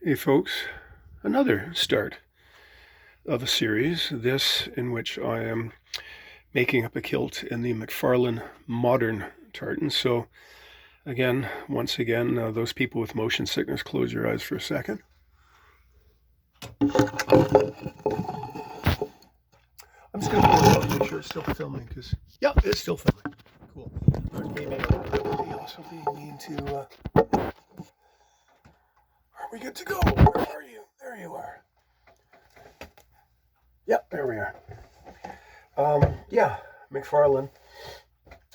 Hey folks, another start of a series, this in which I am making up a kilt in the McFarlane modern tartan. So again, once again, those people with motion sickness, close your eyes for a second. I'm just going to pull it out and make sure it's still filming, because, yeah, it's still filming. Cool. There's maybe a also mean to, are we good to go? Where are you? There you are. Yep, there we are. Yeah, McFarlane.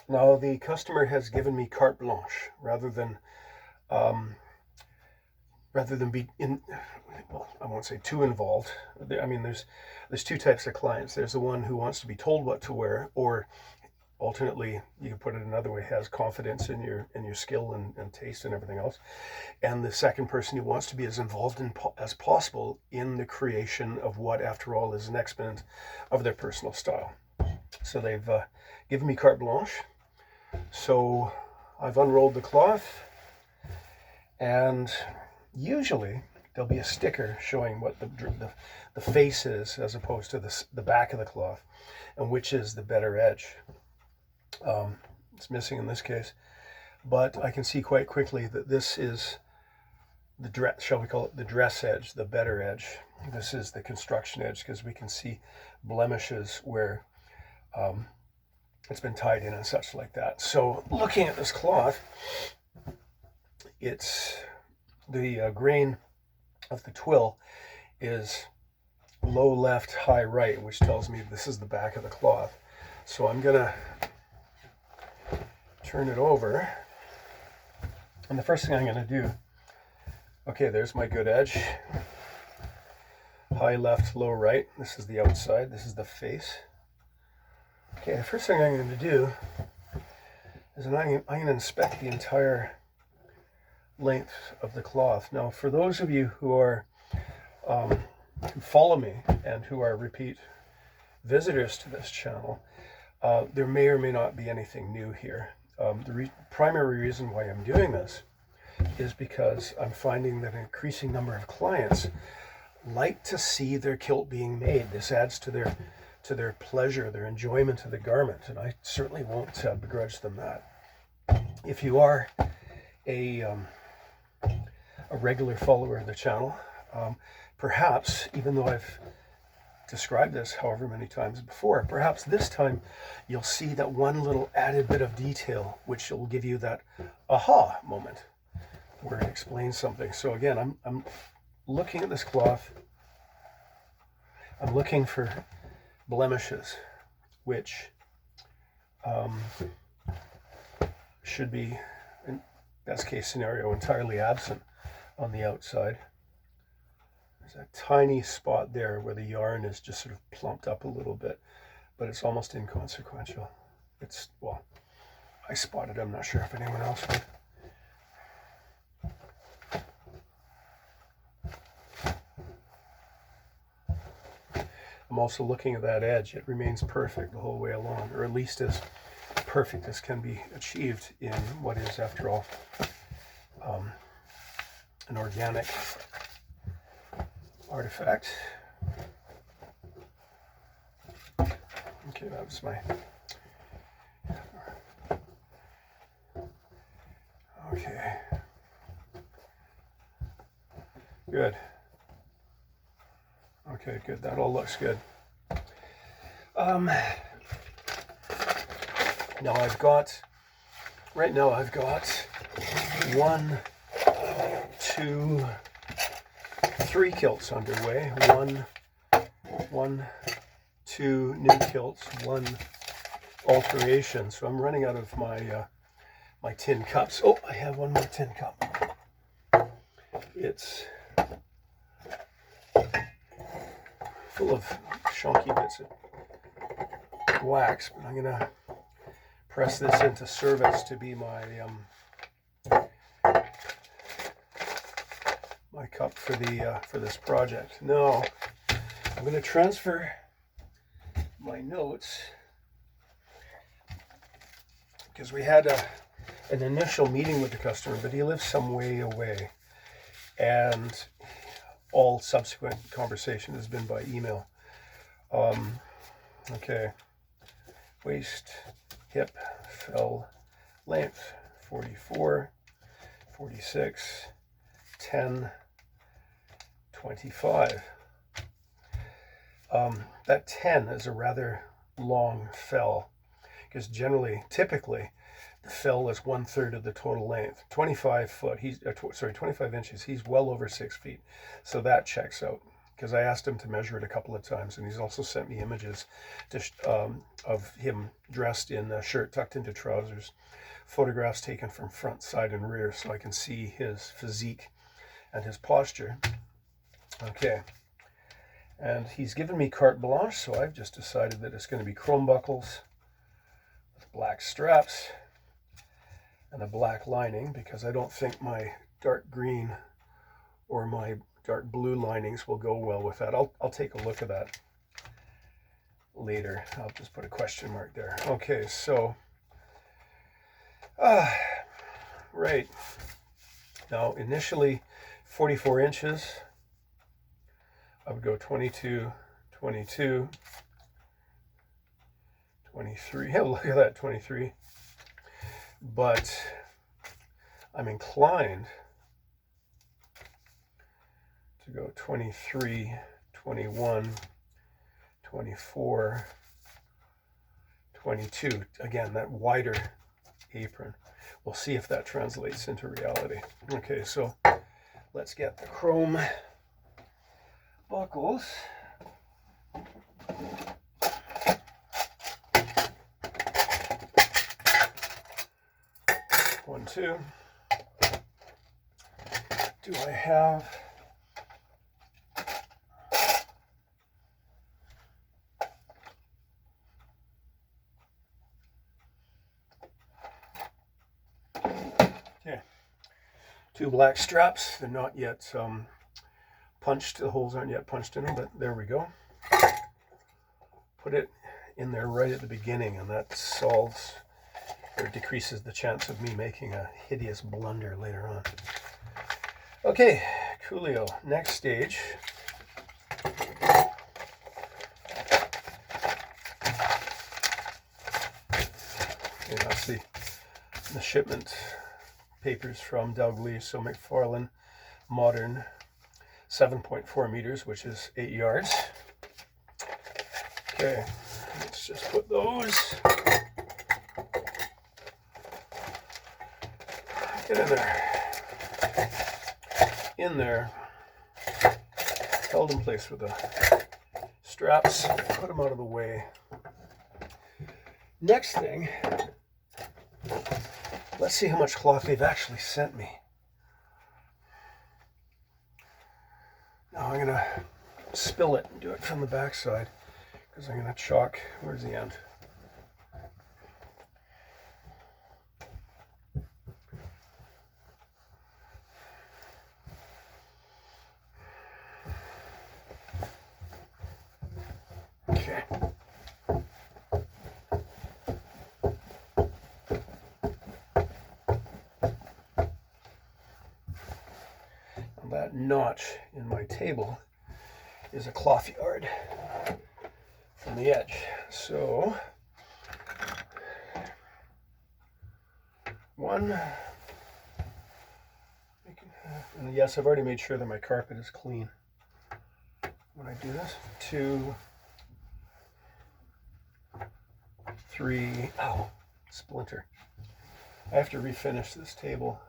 Now the customer has given me carte blanche rather than be in. Well, I won't say too involved. I mean, there's two types of clients. There's the one who wants to be told what to wear, or alternately, you can put it another way, has confidence in your skill and taste and everything else. And the second person who wants to be as involved as possible in the creation of what, after all, is an exponent of their personal style. So they've given me carte blanche. So I've unrolled the cloth, and usually there'll be a sticker showing what the face is, as opposed to the back of the cloth, and which is the better edge. It's missing in this case, but I can see quite quickly that this is the dress, shall we call it the dress edge, the better edge. This is the construction edge, because we can see blemishes where it's been tied in and such like that. So looking at this cloth, it's the grain of the twill is low left, high right, which tells me this is the back of the cloth. So I'm gonna turn it over, and the first thing I'm gonna do, okay, there's my good edge, high left, low right. This is the outside, this is the face. Okay, the first thing I'm going to do is I'm going to inspect the entire length of the cloth. Now, for those of you who are who follow me and who are repeat visitors to this channel, there may or may not be anything new here. The primary reason why I'm doing this is because I'm finding that an increasing number of clients like to see their kilt being made. This adds to their pleasure, their enjoyment of the garment, and I certainly won't begrudge them that. If you are a regular follower of the channel, perhaps, even though I've described this however many times before, perhaps this time you'll see that one little added bit of detail which will give you that aha moment where it explains something. So again, I'm looking at this cloth, I'm looking for blemishes, which should be, in best case scenario, entirely absent on the outside. There's a tiny spot there where the yarn is just sort of plumped up a little bit, but it's almost inconsequential. It's, well, I spotted it, I'm not sure if anyone else would. I'm also looking at that edge. It remains perfect the whole way along, or at least as perfect as can be achieved in what is, after all, an organic artifact. Okay, that was my... Okay. Good. Okay, good. That all looks good. Now right now I've got 1, 2, 3 kilts underway. One, 2 new kilts, 1 alteration. So I'm running out of my my tin cups. Oh, I have one more tin cup. It's full of chunky bits of wax, but I'm gonna press this into service to be my my cup for this project. Now I'm gonna transfer my notes, because we had an initial meeting with the customer, but he lives some way away, and all subsequent conversation has been by email. Okay, waist, hip, fell, length, 44, 46, 10, 25. That 10 is a rather long fell, because typically, the fell is 1/3 of the total length. 25 inches. He's well over 6 feet, so that checks out. Because I asked him to measure it a couple of times, and he's also sent me images of him dressed in a shirt tucked into trousers, photographs taken from front, side, and rear, so I can see his physique and his posture. Okay, and he's given me carte blanche, so I've just decided that it's going to be chrome buckles with black straps and a black lining, because I don't think my dark green or my dark blue linings will go well with that. I'll take a look at that later. I'll just put a question mark there. Okay, so right now, initially 44 inches. I would go 22, 22, 23. Yeah, look at that, 23. But I'm inclined to go 23, 21, 24, 22. Again, that wider apron. We'll see if that translates into reality. Okay, so let's get the chrome buckles. One, two. Do I have two black straps? They're not yet punched. The holes aren't yet punched in them, but there we go. Put it in there right at the beginning, and that solves or decreases the chance of me making a hideous blunder later on. Okay, coolio. Next stage. Okay, that's the shipment papers from Douglas. So McFarlane Modern, 7.4 meters, which is 8 yards. Okay, let's just put those. Get in there. In there. Held in place with the straps. Put them out of the way. Next thing, let's see how much cloth they've actually sent me. Now I'm going to spill it and do it from the back side, because I'm going to chalk. Where's the end? Okay. That notch in my table is a cloth yard from the edge. So one, and yes, I've already made sure that my carpet is clean when I do this. 2, 3, ow, splinter. I have to refinish this table.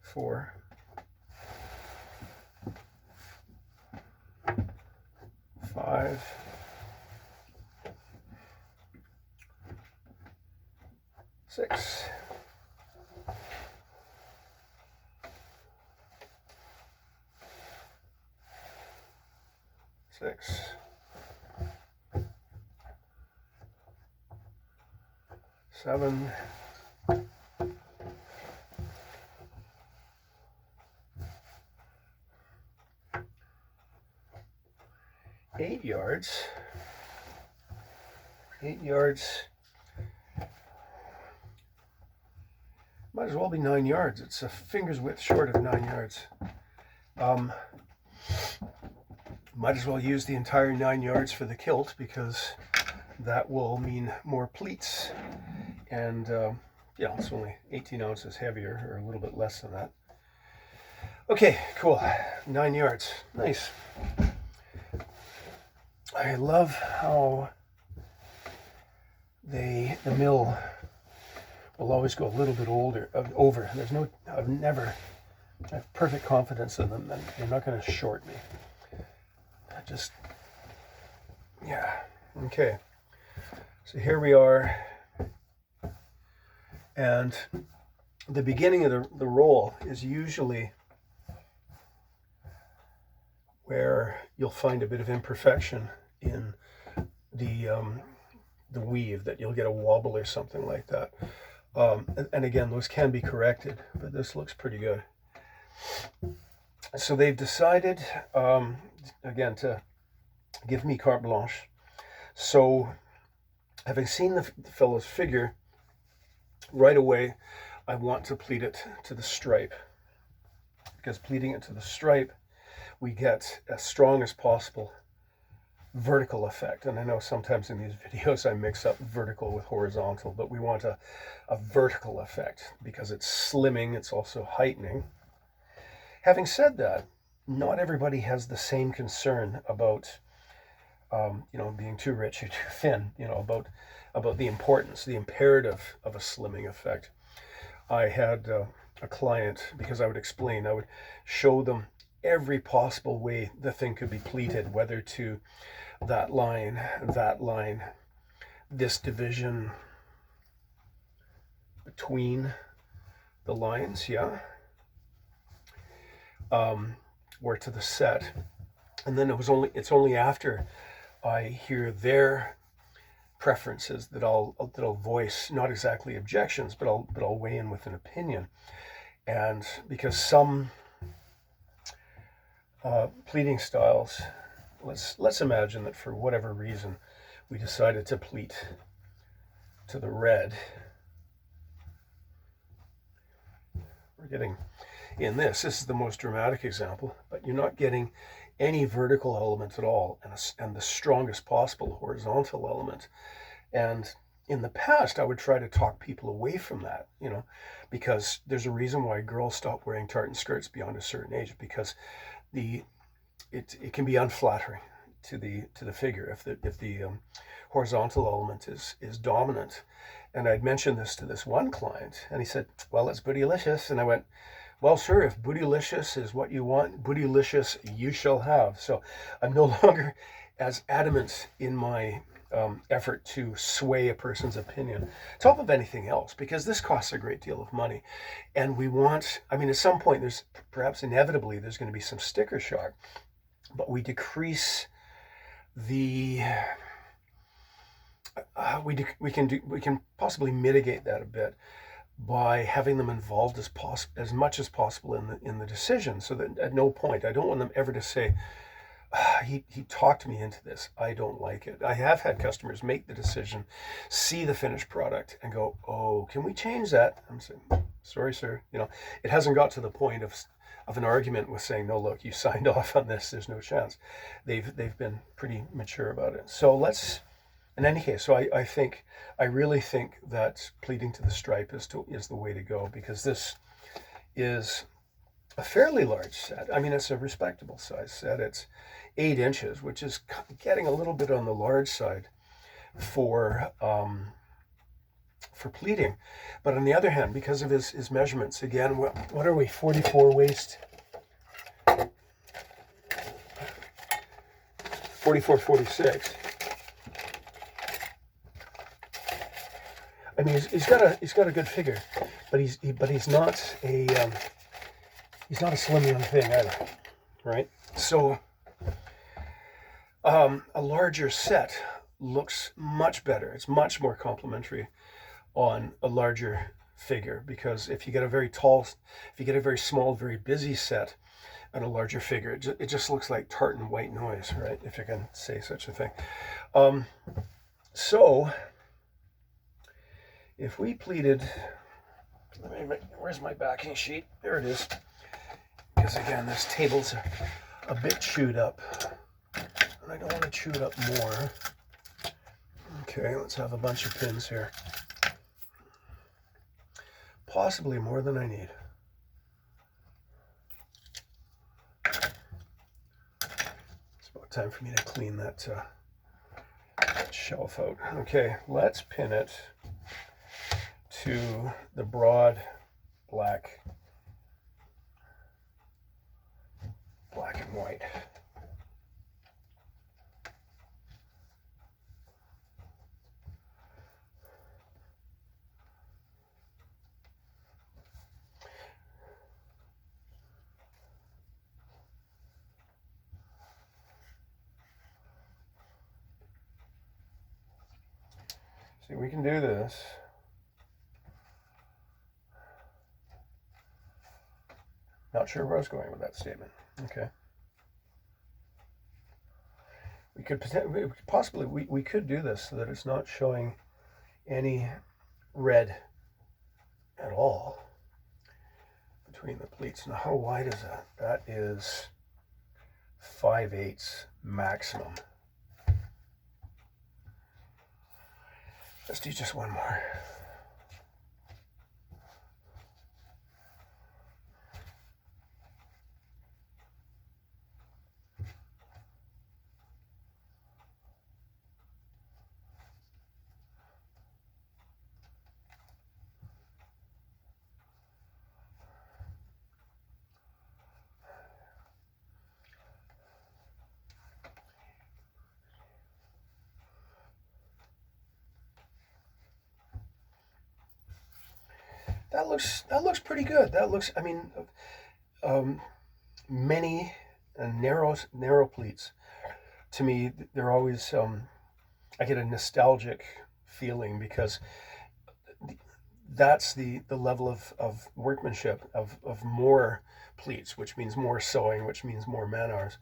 4, 5, 6, 6, 7, 8 yards. 8 yards. Might might as well be 9 yards. It's a finger's width short of 9 yards. Might as well use the entire 9 yards for the kilt, because that will mean more pleats. And yeah, it's only 18 ounces heavier, or a little bit less than that. Okay, cool. 9 yards. Nice. I love how the mill will always go a little bit over. There's no, I have perfect confidence in them that they're not going to short me. Yeah. Okay. So here we are. And the beginning of the roll is usually where you'll find a bit of imperfection in the weave, that you'll get a wobble or something like that. And again, those can be corrected, but this looks pretty good. So they've decided, again, to give me carte blanche. So having seen the fellow's figure, right away, I want to pleat it to the stripe, because pleating it to the stripe, we get as strong as possible vertical effect. And I know sometimes in these videos I mix up vertical with horizontal, but we want a vertical effect because it's slimming, it's also heightening. Having said that, not everybody has the same concern about being too rich or too thin, about the importance, the imperative of a slimming effect. I had a client, because I would show them every possible way the thing could be pleated, whether to that line, this division between the lines, yeah, or to the set. And then it's only after I hear their preferences that I'll voice, not exactly objections, but I'll weigh in with an opinion. And because some pleating styles, let's imagine that for whatever reason we decided to pleat to the red. We're getting in this is the most dramatic example, but you're not getting any vertical element at all, and the strongest possible horizontal element. And in the past, I would try to talk people away from that, because there's a reason why girls stop wearing tartan skirts beyond a certain age, because it can be unflattering to the figure if the horizontal element is dominant. And I'd mentioned this to this one client, and he said, "Well, that's bootylicious." And I went, "Well, sir, if bootylicious is what you want, bootylicious you shall have." So I'm no longer as adamant in my effort to sway a person's opinion, top of anything else, because this costs a great deal of money. And at some point, inevitably, there's going to be some sticker shock, but we decrease the, we can possibly mitigate that a bit by having them involved as much as possible in the decision, so that at no point, I don't want them ever to say, he talked me into this, I don't like it. I have had customers make the decision, see the finished product, and go, "Oh, can we change that?" I'm saying, "Sorry, sir." It hasn't got to the point of an argument with saying, "No, look, you signed off on this, there's no chance." They've been pretty mature about it. So in any case, so I really think that pleating to the stripe is the way to go, because this is a fairly large set. I mean, it's a respectable size set. It's 8 inches, which is getting a little bit on the large side for pleating. But on the other hand, because of his measurements, again, what are we, 44 waist? 44, 46. I mean, he's got a good figure, but he's not a slim young thing either, right? So a larger set looks much better. It's much more complimentary on a larger figure, because if you get a very small, very busy set and a larger figure, it just looks like tartan white noise, right? If you can say such a thing. So if we pleated Where's my backing sheet? There it is. Because again, this table's a bit chewed up. And I don't want to chew it up more. Okay, let's have a bunch of pins here. Possibly more than I need. It's about time for me to clean that shelf out. Okay, let's pin it to the broad black and white. See, we can do this. Not sure where I was going with that statement. Okay. We could possibly we could do this so that it's not showing any red at all between the pleats. Now, how wide is that? That is 5/8 maximum. Let's do just one more. That looks pretty good. That looks, I mean, many narrow pleats. To me, they're always, I get a nostalgic feeling because that's the level of workmanship of more pleats, which means more sewing, which means more man hours,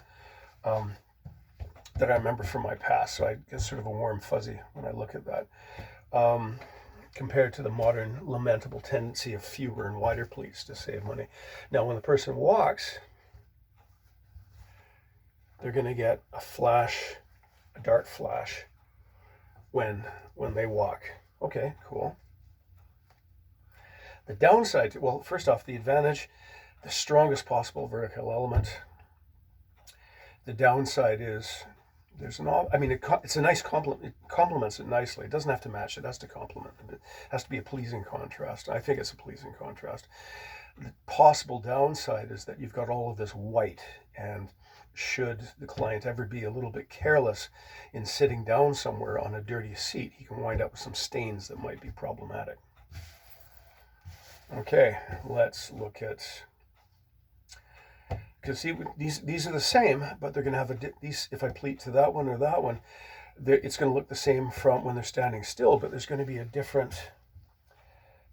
that I remember from my past. So I get sort of a warm fuzzy when I look at that. Compared to the modern lamentable tendency of fewer and wider pleats to save money. Now, when the person walks, they're going to get a flash, a dark flash, when they walk. Okay, cool. The downside, well, first off, the advantage, the strongest possible vertical element. The downside is there's an, I mean, it's a nice complement. It complements it nicely. It doesn't have to match. It has to complement it. It has to be a pleasing contrast. I think it's a pleasing contrast. The possible downside is that you've got all of this white, and should the client ever be a little bit careless in sitting down somewhere on a dirty seat, he can wind up with some stains that might be problematic. Okay, let's look at, because see, these are the same, but they're going to have these. If I pleat to that one or that one, it's going to look the same from when they're standing still, but there's going to be a different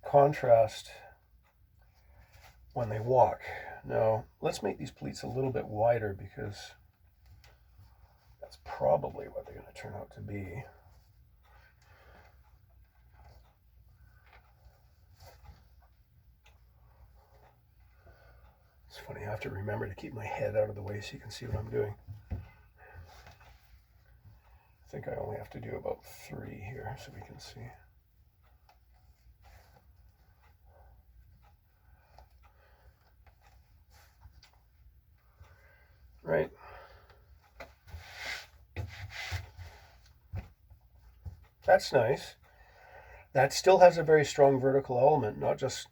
contrast when they walk. Now, let's make these pleats a little bit wider because that's probably what they're going to turn out to be. It's funny, I have to remember to keep my head out of the way so you can see what I'm doing. I think I only have to do about 3 here so we can see. Right. That's nice. That still has a very strong vertical element, not just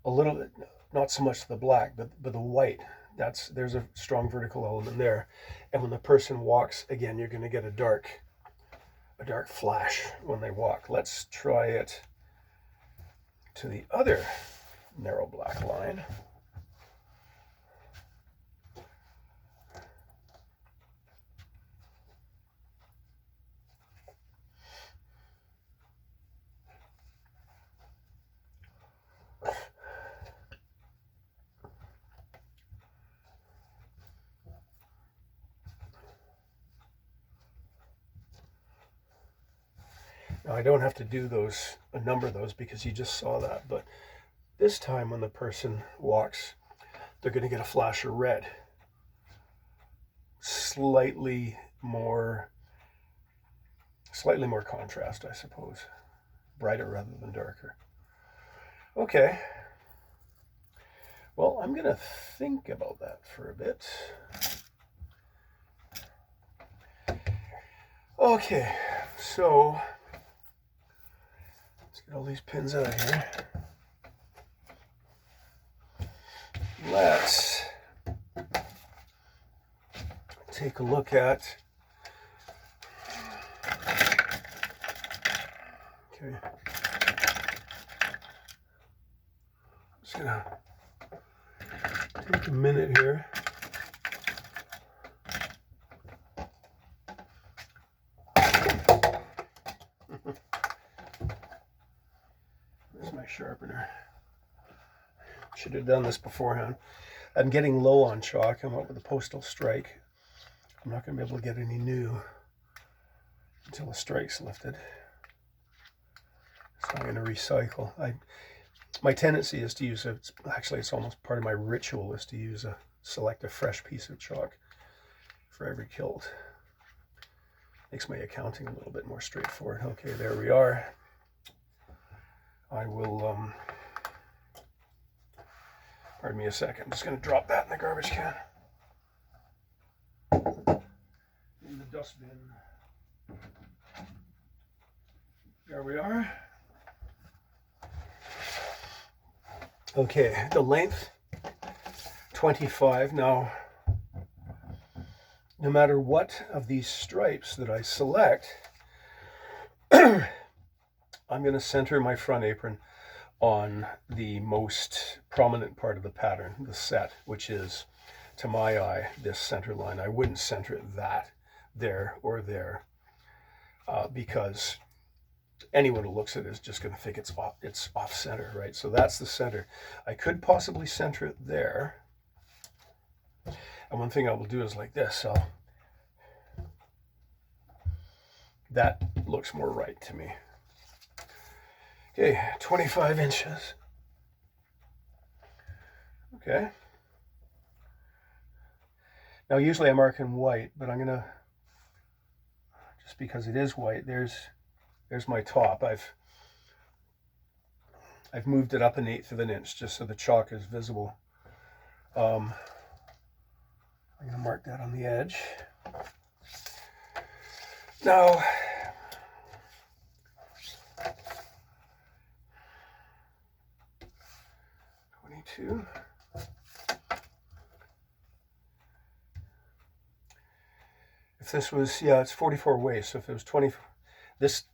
a little bit, not so much the black, but the white. There's a strong vertical element there. And when the person walks, again, you're going to get a dark flash when they walk. Let's try it to the other narrow black line. Now, I don't have to do a number of those because you just saw that, but This time when the person walks, they're going to get a flash of red. Slightly more contrast, I suppose. Brighter rather than darker. Okay. Well, I'm going to think about that for a bit. Okay, so let's get all these pins out of here. Let's take a look at, okay, I'm just gonna take a minute here. There's my sharpener. Should have done this beforehand. I'm getting low on chalk. I'm up with a postal strike. I'm not going to be able to get any new until the strike's lifted. So I'm going to recycle. My tendency is to use it's almost part of my ritual is to select a fresh piece of chalk for every kilt. Makes my accounting a little bit more straightforward. Okay, there we are. I will, pardon me a second, I'm just going to drop that in the garbage can. In the dustbin. There we are. Okay, the length, 25. Now, no matter what of these stripes that I select, I'm going to center my front apron on the most prominent part of the pattern, the set, which is, to my eye, this center line. I wouldn't center it there or there, because anyone who looks at it is just going to think it's off center, right? So that's the center. I could possibly center it there. And one thing I will do is like this. That looks more right to me. Okay, 25 inches. Okay. Now usually I mark in white, but I'm gonna, just because it is white, there's my top. I've moved it up 1/8 of an inch just so the chalk is visible. I'm gonna mark that on the edge. Now, if this was, yeah, it's 44 waist. So if it was 20, this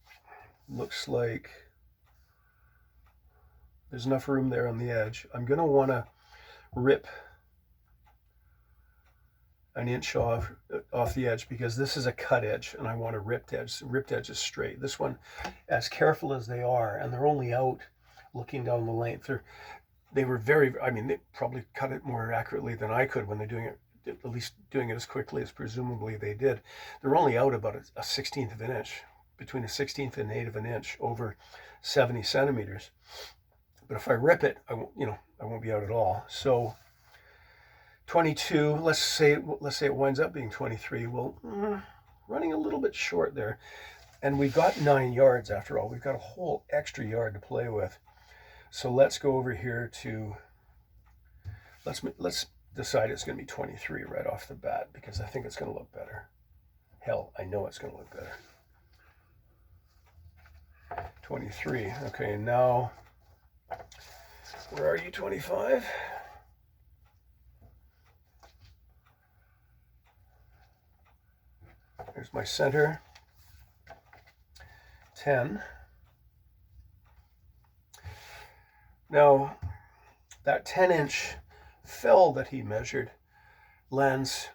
looks like there's enough room there on the edge. I'm going to want to rip an inch off the edge because this is a cut edge and I want a ripped edge. Ripped edge is straight. This one, as careful as they are, and they're only out looking down the length, they were very, I mean, they probably cut it more accurately than I could when they're doing it, at least doing it as quickly as presumably they did. They're only out about a 1/16 of an inch, between a 1/16 and 1/8 of an inch, over 70 centimeters. But if I rip it, I won't be out at all. So 22, let's say it winds up being 23. Well, running a little bit short there. And we've got 9 yards after all. We've got a whole extra yard to play with. So let's go over here to, let's decide it's going to be 23 right off the bat because I think it's going to look better. Hell, I know it's going to look better. 23. Okay, now, where are you, 25? There's my center. 10. Now, that 10-inch fell that he measured lands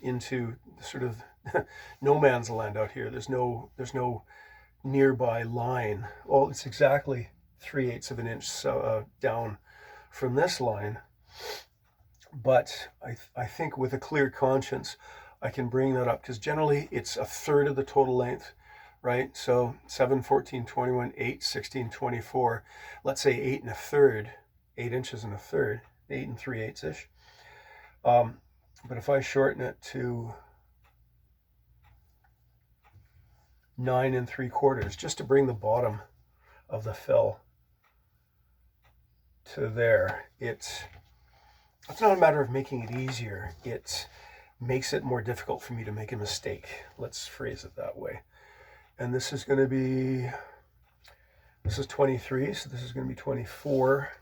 into sort of no man's land out here. There's no nearby line. Well, it's exactly 3/8 of an inch down from this line. But I think with a clear conscience, I can bring that up because generally it's 1/3 of the total length, right? So 7, 14, 21, 8, 16, 24. Let's say 8 1/3 8 inches and a third, 8 3/8-ish. But if I shorten it to 9 3/4, just to bring the bottom of the fell to there, it's not a matter of making it easier. It makes it more difficult for me to make a mistake. Let's phrase it that way. And this is going to be, this is 23, so this is going to be 24.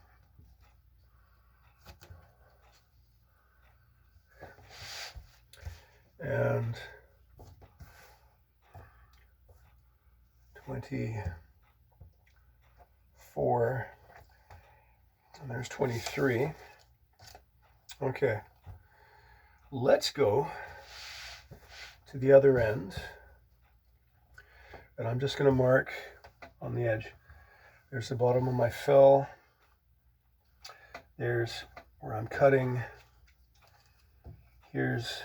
And 24, and there's 23. Okay, let's go to the other end, and I'm just going to mark on the edge. There's the bottom of my fell. There's where I'm cutting. Here's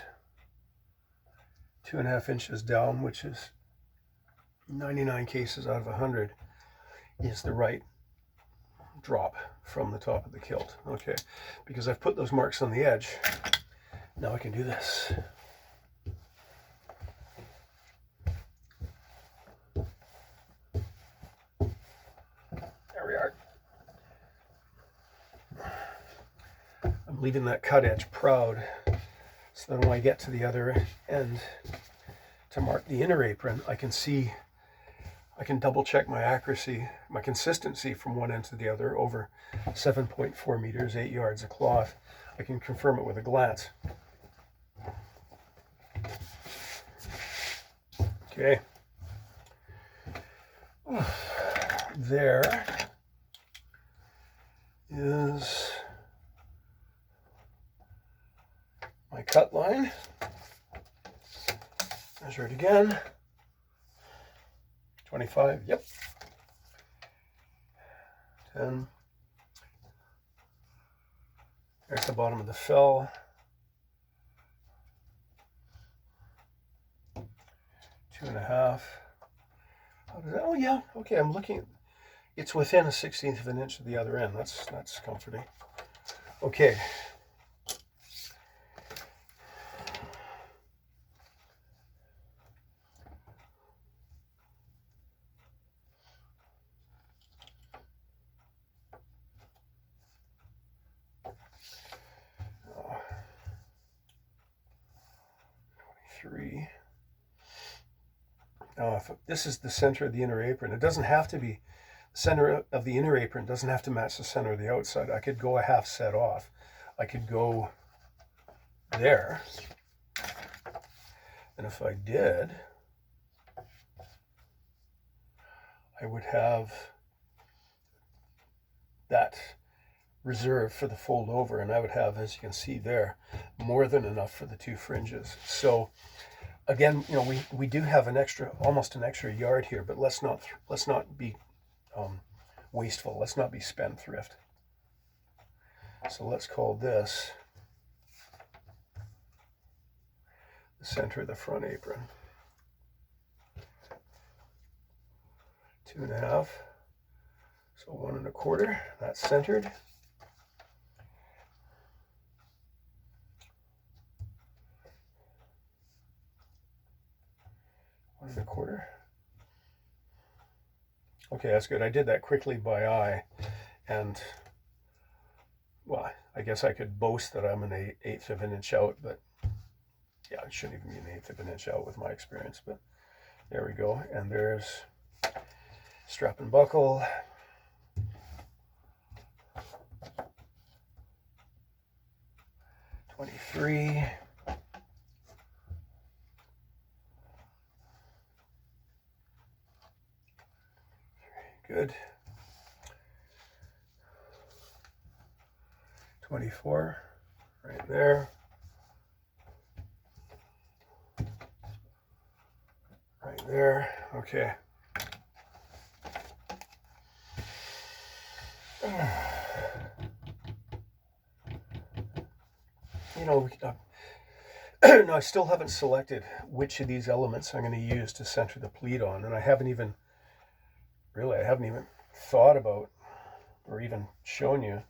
2.5 inches down, which is 99 cases out of 100 is the right drop from the top of the kilt. Okay, because I've put those marks on the edge, now I can do this. There we are. I'm leaving that cut edge proud, so that when I get to the other end to mark the inner apron, I can see, I can double check my accuracy, my consistency from one end to the other over 7.4 meters, 8 yards of cloth. I can confirm it with a glance. Okay. There is my cut line. Measure it again. 25, yep. 10. There's the bottom of the fell. 2.5. How does that, oh yeah, okay, I'm looking, it's within 1/16 of an inch of the other end. That's comforting. Okay. Now, if this is the center of the inner apron, it doesn't have to be, the center of the inner apron doesn't have to match the center of the outside. I could go a half set off. I could go there. And if I did, I would have that reserved for the fold over, and I would have, as you can see there, more than enough for the 2 fringes. So again, you know, we do have an extra, almost an extra yard here, but let's not be wasteful. Let's not be spendthrift. So let's call this the center of the front apron. 2.5. So 1 1/4. That's centered. One and a quarter. Okay, that's good. I did that quickly by eye, and well, I guess I could boast that I'm an 1/8 of an inch out, but yeah, it shouldn't even be an 1/8 of an inch out with my experience. But there we go. And there's strap and buckle. $23. Good. 24, right there. Right there. Okay. You know, no, I still haven't selected which of these elements I'm going to use to center the pleat on, and I haven't even thought about or even shown you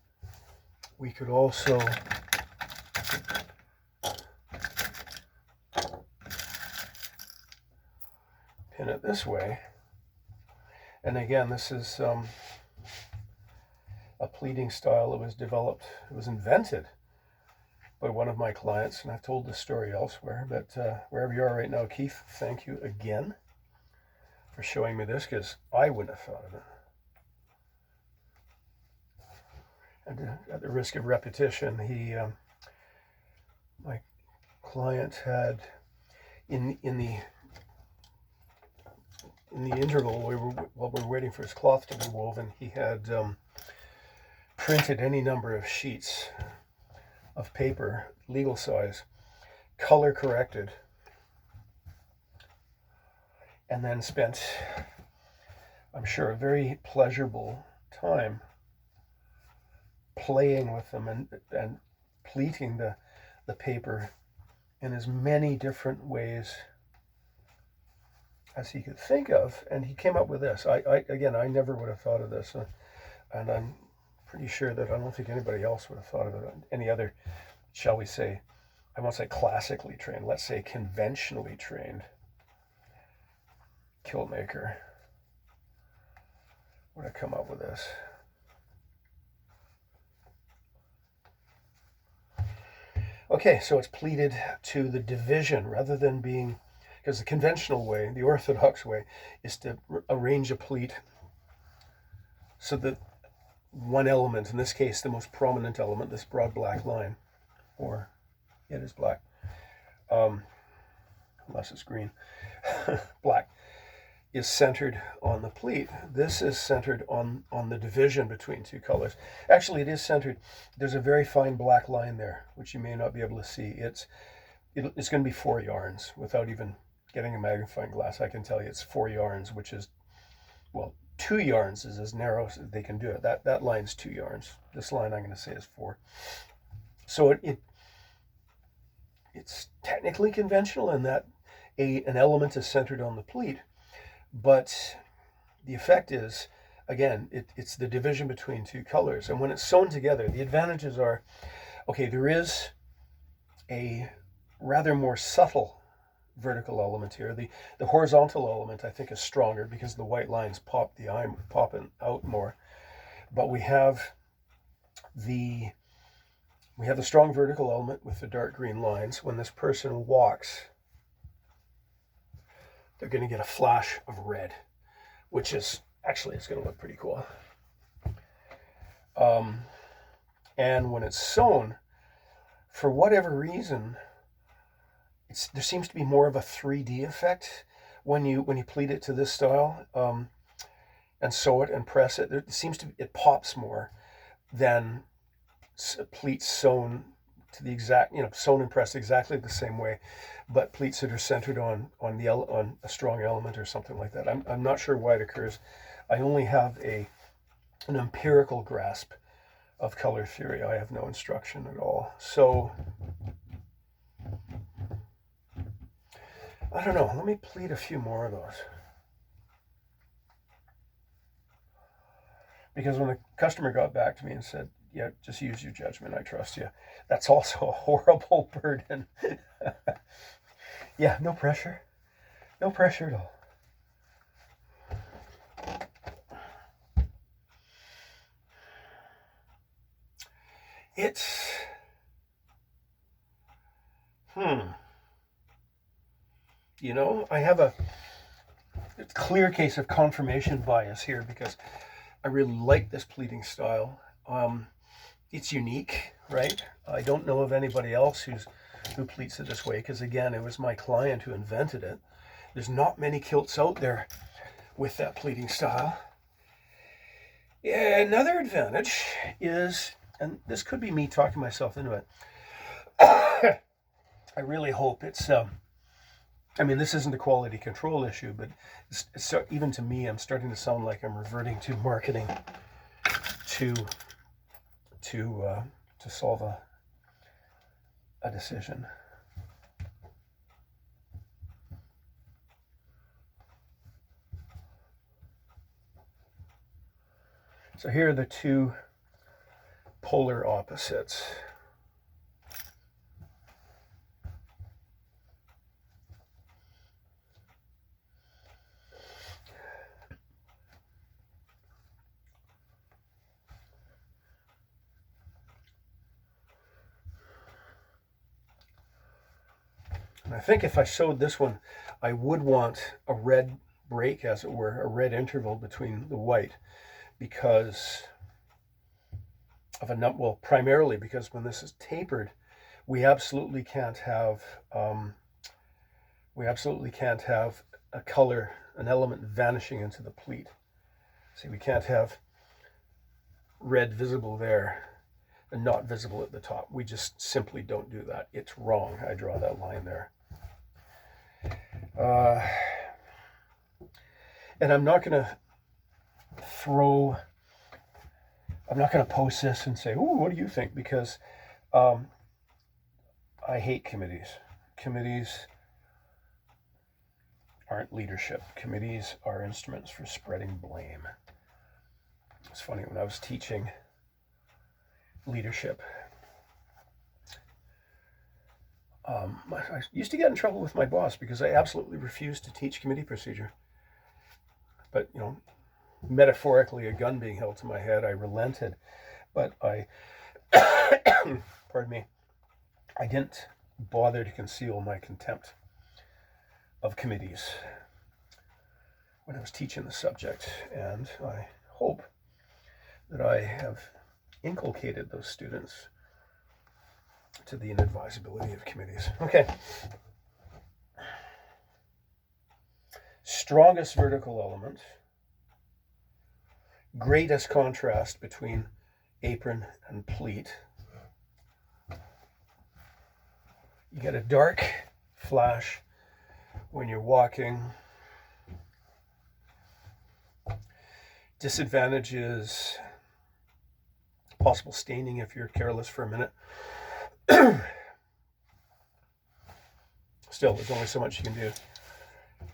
we could also pin it this way. And again, this is a pleating style that was developed, it was invented by one of my clients, and I've told this story elsewhere, but wherever you are right now, Keith, thank you again for showing me this, because I wouldn't have thought of it. And at the risk of repetition, my client had, in the interval while we were waiting for his cloth to be woven, he had printed any number of sheets of paper, legal size, color corrected, and then spent, I'm sure, a very pleasurable time playing with them and pleating the paper in as many different ways as he could think of, and he came up with this. I never would have thought of this, and I'm pretty sure that I don't think anybody else would have thought of it. Any other, shall we say, I won't say classically trained, let's say conventionally trained kilt maker would have come up with this. Okay, so it's pleated to the division rather than being, because the conventional way, the orthodox way, is to arrange a pleat so that one element, in this case the most prominent element, this broad black line, or it is black, unless it's green, black, is centered on the pleat. This is centered on the division between two colors. Actually, it is centered. There's a very fine black line there, which you may not be able to see. It's going to be 4 yarns. Without even getting a magnifying glass, I can tell you it's 4 yarns, which is, well, 2 yarns is as narrow as they can do it. That line's 2 yarns. This line I'm going to say is 4. So it's technically conventional in that an element is centered on the pleat. But the effect is, again, it's the division between two colors. And when it's sewn together, the advantages are, okay, there is a rather more subtle vertical element here. The horizontal element, I think, is stronger because the white lines pop the eye, popping out more. But we have the strong vertical element with the dark green lines. When this person walks, they're going to get a flash of red, which is, actually, it's going to look pretty cool. And when it's sewn, for whatever reason, there seems to be more of a 3D effect when you pleat it to this style, and sew it and press it. It pops more than pleats sewn to the exact, sewn and pressed exactly the same way, but pleats that are centered on a strong element or something like that. I'm not sure why it occurs. I only have an empirical grasp of color theory. I have no instruction at all. So I don't know. Let me pleat a few more of those. Because when the customer got back to me and said, yeah, just use your judgment, I trust you, that's also a horrible burden. Yeah, no pressure. No pressure at all. It's, I have a clear case of confirmation bias here because I really like this pleating style. It's unique, right? I don't know of anybody else who pleats it this way, because again, it was my client who invented it. There's not many kilts out there with that pleating style. Yeah, another advantage is, and this could be me talking myself into it, I really hope it's, this isn't a quality control issue, but even to me, I'm starting to sound like I'm reverting to marketing to solve a decision. So here are the two polar opposites. And I think if I sewed this one, I would want a red break, as it were, a red interval between the white, because of a well, primarily because when this is tapered, we absolutely can't have a color, an element vanishing into the pleat. See, we can't have red visible there and not visible at the top. We just simply don't do that. It's wrong. I draw that line there. And I'm not going to post this and say, "Ooh, what do you think?" Because I hate committees. Committees aren't leadership. Committees are instruments for spreading blame. It's funny, when I was teaching leadership, I used to get in trouble with my boss because I absolutely refused to teach committee procedure. But, you know, metaphorically, a gun being held to my head, I relented. But I, pardon me, I didn't bother to conceal my contempt of committees when I was teaching the subject. And I hope that I have inculcated those students to the inadvisability of committees. Okay. Strongest vertical element. Greatest contrast between apron and pleat. You get a dark flash when you're walking. Disadvantage is possible staining if you're careless for a minute. Still, there's only so much you can do.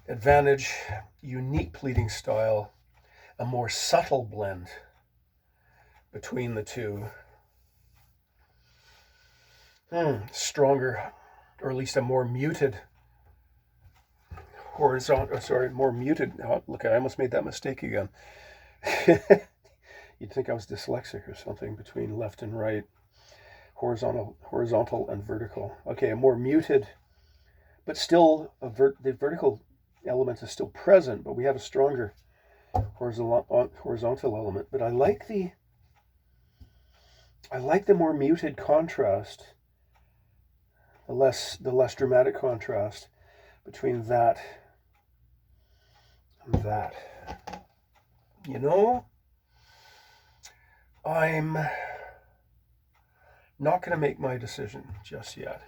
Advantage, unique pleating style, a more subtle blend between the two. Stronger, or at least a more muted more muted. Oh, look, I almost made that mistake again. You'd think I was dyslexic or something, between left and right. Horizontal and vertical. Okay, a more muted, but still the vertical element is still present, but we have a stronger horizontal element. But I like the more muted contrast, the less dramatic contrast between that and that. You know, I'm not going to make my decision just yet.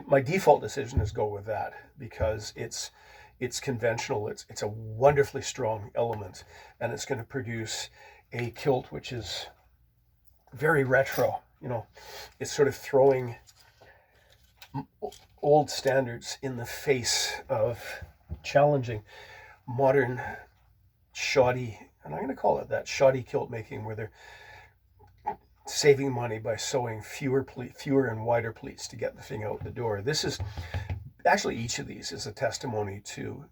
My default decision is go with that because it's conventional. It's a wonderfully strong element, and it's going to produce a kilt which is very retro. You know, it's sort of throwing old standards in the face of challenging modern shoddy, and I'm going to call it that, shoddy kilt making, where they're saving money by sewing fewer and wider pleats to get the thing out the door. This is actually, each of these is a testimony to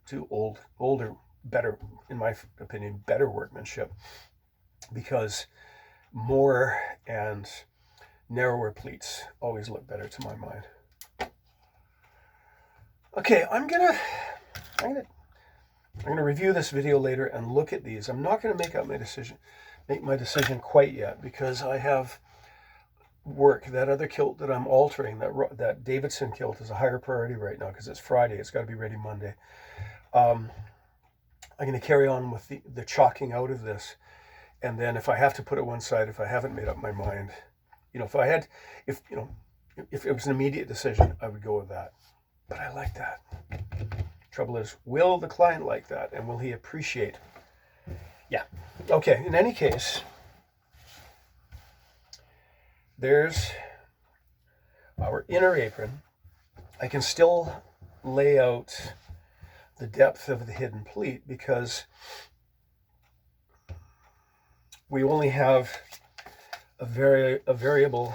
older, better, in my opinion, better workmanship, because more and narrower pleats always look better to my mind. Okay, I'm gonna review this video later and look at these. I'm not gonna make my decision quite yet, because I have work. That other kilt that I'm altering, that Davidson kilt, is a higher priority right now because it's Friday. It's got to be ready Monday. I'm going to carry on with the chalking out of this, and then if I have to put it one side, if I haven't made up my mind, you know, if it was an immediate decision, I would go with that. But I like that. Trouble is, will the client like that, and will he appreciate? Yeah. Okay. In any case, there's our inner apron. I can still lay out the depth of the hidden pleat because we only have a variable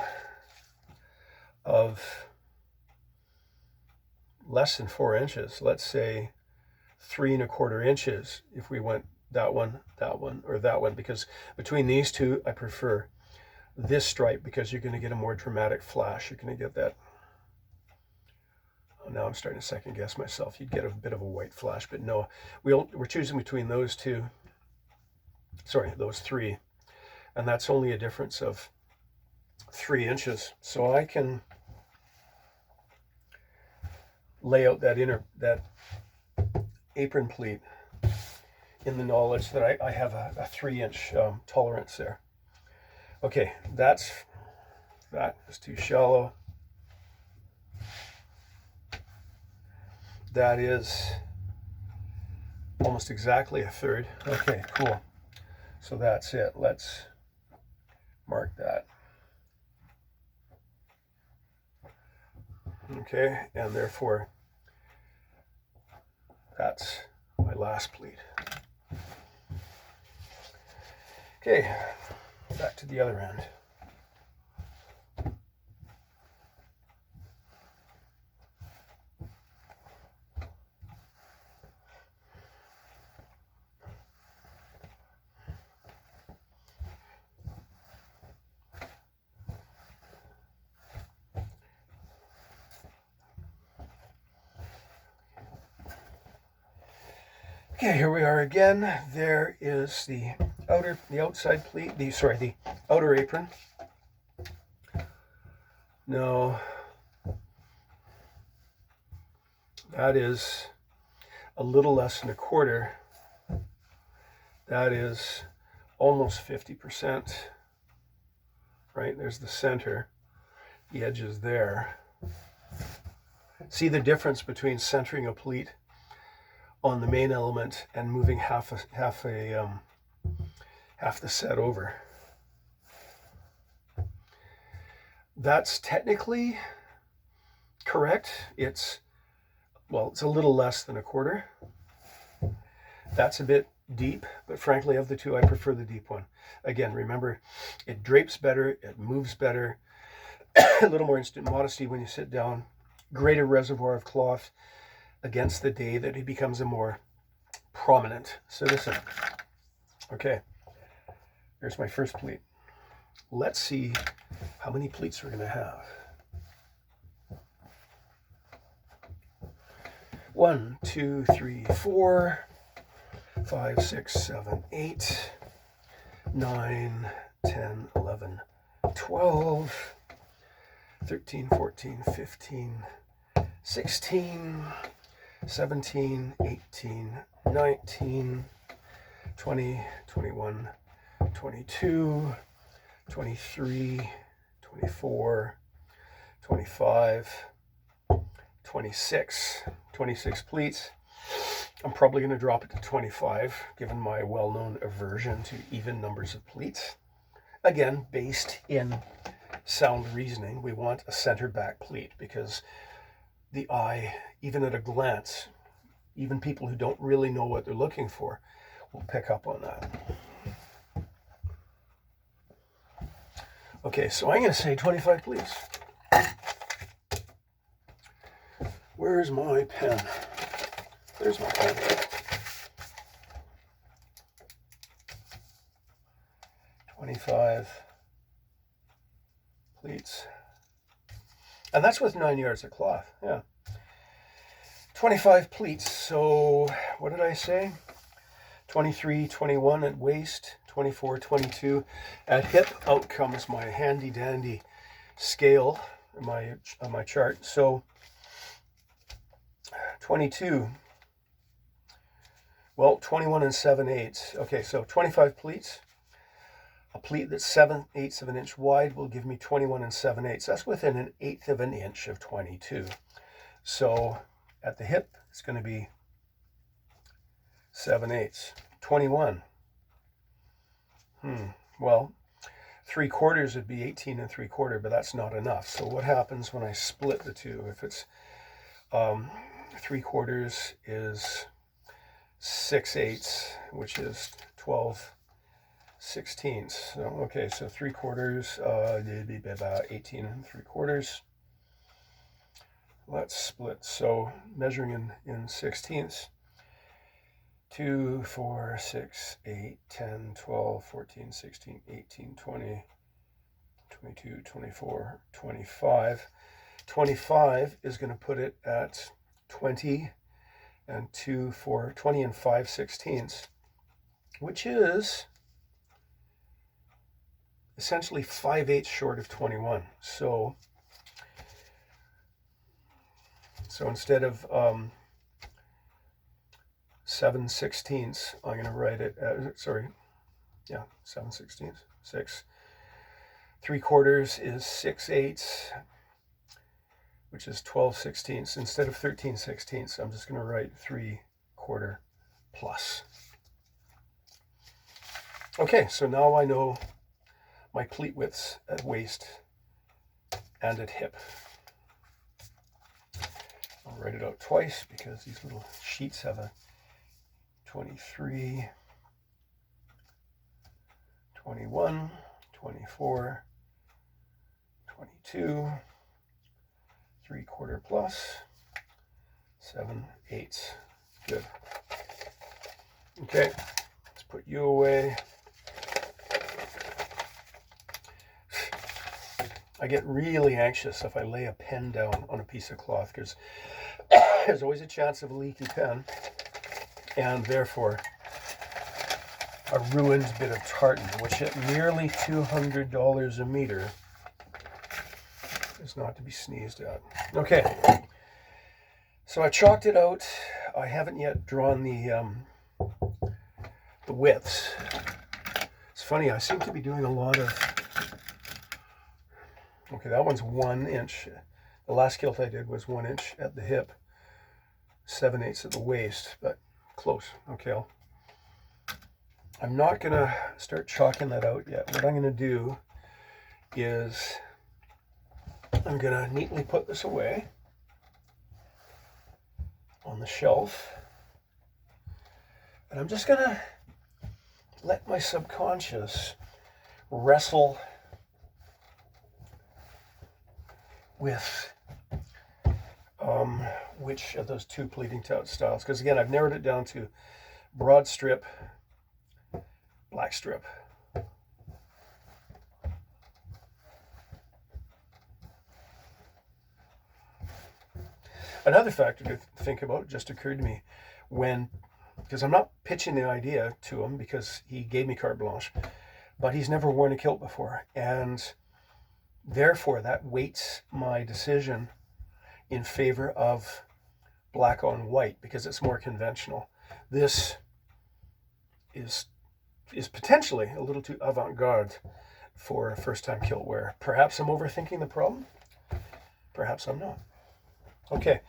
of less than 4 inches, let's say 3 1/4 inches, if we went that one, or that one, because between these two, I prefer this stripe because you're going to get a more dramatic flash. You're going to get that. Oh, now I'm starting to second guess myself. You'd get a bit of a white flash, but no, we're choosing between those two. Sorry, those three, and that's only a difference of 3 inches. So I can lay out that apron pleat in the knowledge that I have a 3-inch tolerance there. Okay, that is too shallow. That is almost exactly a third. Okay, cool. So that's it. Let's mark that. Okay, and therefore that's my last pleat. Okay, back to the other end. Okay, here we are again. There is the outside pleat, the outer apron. No, that is a little less than 1/4. That is almost 50%. Right, there's the center. The edge is there. See the difference between centering a pleat on the main element and moving half the set over. That's technically correct. It's a little less than 1/4. That's a bit deep, but frankly, of the two, I prefer the deep one. Again, remember, it drapes better, it moves better, a little more instant modesty when you sit down, greater reservoir of cloth against the day that it becomes a more prominent citizen. Okay, there's my first pleat. Let's see how many pleats we're going to have. 1, 2, 3, 4, 5, 6, 7, 8, 9, 10, 11, 12, 13, 14, 15, 16, 17, 18, 19, 20, 21, 22, 23, 24, 25, 26 pleats. I'm probably going to drop it to 25, given my well-known aversion to even numbers of pleats. Again, based in sound reasoning, we want a center back pleat because the eye, even at a glance, even people who don't really know what they're looking for, will pick up on that. Okay, so I'm going to say 25 pleats. Where's my pen? There's my pen. 25 pleats. And that's with 9 yards of cloth, yeah. 25 pleats, so what did I say? 23, 21 at waist, 24, 22 at hip. Out comes my handy dandy scale on my chart. So 22, well, 21 and 7/8. Okay, so 25 pleats. A pleat that's 7/8 of an inch wide will give me 21 and 7/8. That's within 1/8 of an inch of 22. So at the hip, it's going to be 7/8. 21. Well, 3/4 would be 18 3/4, but that's not enough. So what happens when I split the two? If it's 3/4 is 6/8, which is 12 16ths. So, okay, so 3/4, it'd be about 18 3/4. Let's split. So measuring in 16ths. 2, 4, 6, 8, 10, 12, 14, 16, 18, 20, 22, 24, 25. 25 is going to put it at 20 and 2, 4, 20 and 5/16, which is essentially 5/8 short of 21. So instead of 7/16, I'm going to write it as, 7/16, 6. 3/4 is 6/8, which is 12/16. Instead of 13/16, I'm just going to write 3/4 plus. Okay, so now I know my pleat widths at waist and at hip. I'll write it out twice because these little sheets have a 23, 21, 24, 22, 3/4 plus, 7/8. Good. Okay, let's put you away. I get really anxious if I lay a pen down on a piece of cloth because there's always a chance of a leaky pen, and therefore a ruined bit of tartan, which at nearly $200 a meter is not to be sneezed at. Okay, so I chalked it out. I haven't yet drawn the widths. It's funny, I seem to be doing a lot of... Okay, that one's 1 inch. The last kilt I did was 1 inch at the hip, 7/8 at the waist, but close. Okay, I'm not gonna start chalking that out yet. What I'm gonna do is I'm gonna neatly put this away on the shelf, and I'm just gonna let my subconscious wrestle with which of those two pleating styles, because again, I've narrowed it down to broad strip, black strip. Another factor to think about just occurred to me because I'm not pitching the idea to him because he gave me carte blanche, but he's never worn a kilt before, and therefore that weights my decision in favor of black on white because it's more conventional. This is potentially a little too avant-garde for a first-time kilt wearer. Perhaps I'm overthinking the problem. Perhaps I'm not. Okay,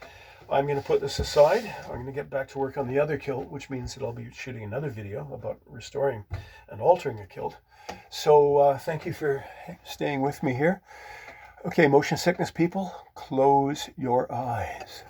I'm going to put this aside. I'm going to get back to work on the other kilt, which means that I'll be shooting another video about restoring and altering a kilt. So thank you for staying with me here. Okay, motion sickness people, close your eyes.